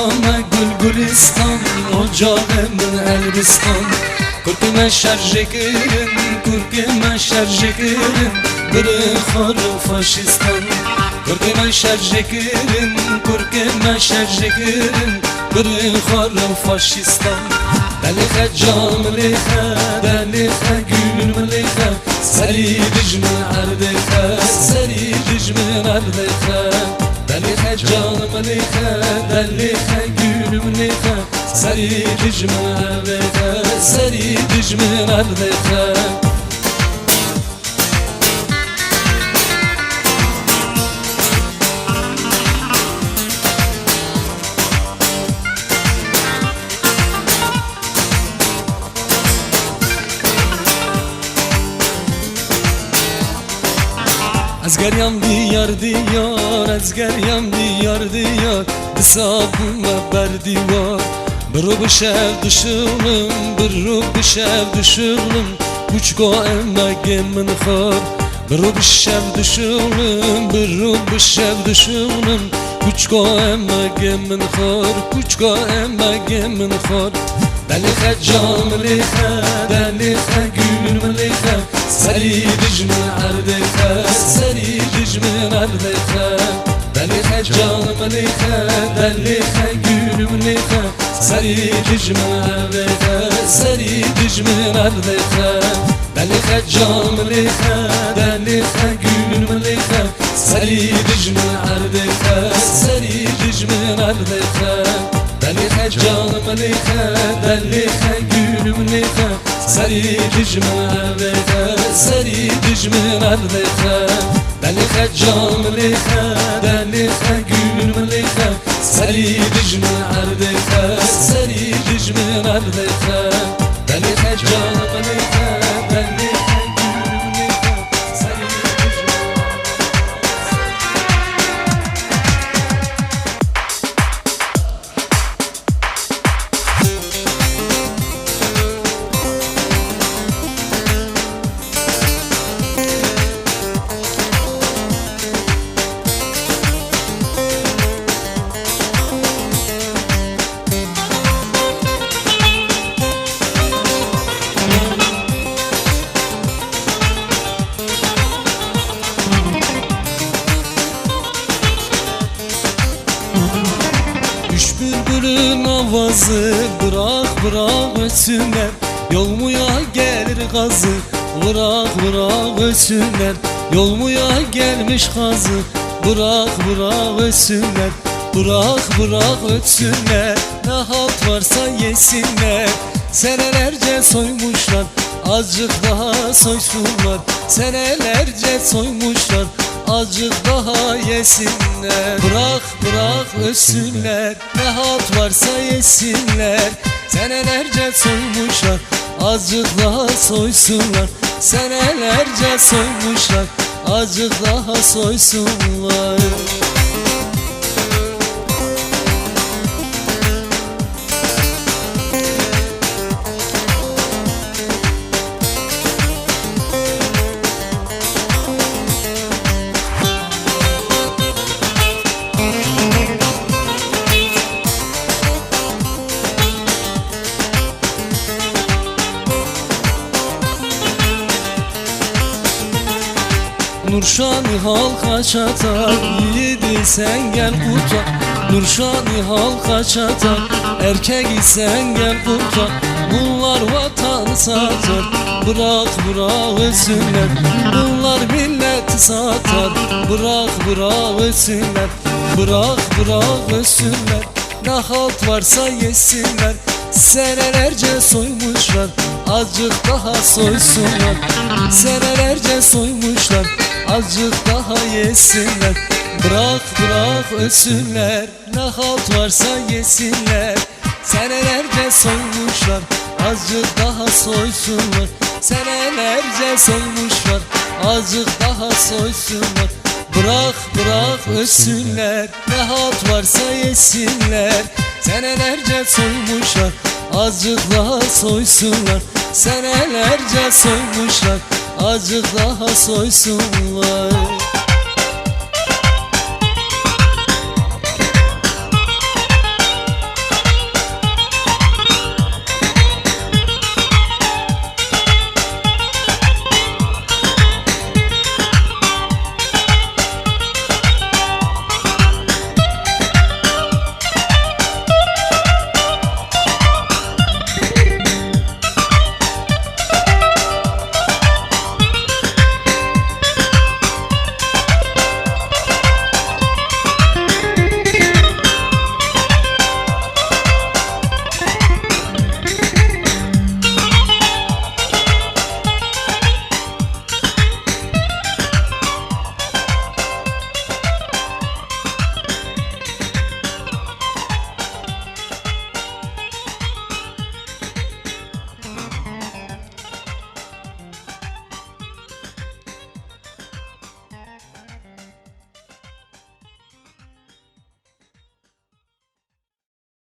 خامه گل گلستان ocağımın Elbistan Kurkime şercekirin, kurkime şercekirin Kırıkharı faşistan Kurkime şercekirin, kurkime şercekirin Kırıkharı faşistan Delihe camlihe, delihe gülmlihe Seri dicmi erdihe, seri dicmi erdihe Delihe camlihe, delihe gülmlihe Seri dicmi erdihe, seri dicmi erdihe Ezgeryam diyar diyar, ezgeryam diyar diyar Disabıma berdivar Biru bişev düşülüm, biru bişev düşülüm Kuçko emmeğim min khar Biru bişev düşülüm, biru bişev düşülüm Kuçko emmeğim min khar, kuçko emmeğim min khar Delihe camlihe, delihe gülmlihe Seri dicmi erdihe, seri dicmi erdihe Delihe camlihe, delihe gülmlihe Seri dicmi erdihe, seri dicmi erdihe Delihe camlihe, delihe gülmlihe Seri dicmi erdihe, seri dicmi erdihe Delihe camlihe, delihe gülmlihe Seri dicmi erdihe, seri dicmi erdihe Delihe camlihe, delihe gülmlihe Seri dicmi erdihe, seri dicmi erdihe Delihe camlihe, delihe gülmlihe Seri dicmi Üç bülbülün avazı bırak bırak ötsünler Yolmuya gelir gazı bırak bırak ötsünler Yolmuya gelmiş gazı bırak bırak ötsünler Bırak bırak ötsünler ne halt varsa yesinler Senelerce soymuşlar azıcık daha soysunlar Senelerce soymuşlar azıcık daha yesinler Bırak bırak ölsünler ne halt varsa yesinler Senelerce soymuşlar azıcık daha soysunlar Senelerce soymuşlar azıcık daha soysunlar Nurşani halka çatar, yiğidi sen gel kurtar Nurşani halka çatar, erkek isen gel kurtar Bunlar vatanı satar, bırak bırak ölsünler Bunlar milleti satar, bırak bırak ölsünler Bırak bırak ölsünler, ne halt varsa yesinler Senelerce soymuşlar, azıcık daha soysunlar Senelerce soymuşlar, azıcık daha yesinler Bırak bırak ölsünler, ne halt varsa yesinler Senelerce soymuşlar, azıcık daha soysunlar Senelerce soymuşlar, azıcık daha soysunlar Bırak bırak ölsünler, ne halt varsa yesinler Senelerce soymuşlar, azıcık daha soysunlar Senelerce soymuşlar, azıcık daha soysunlar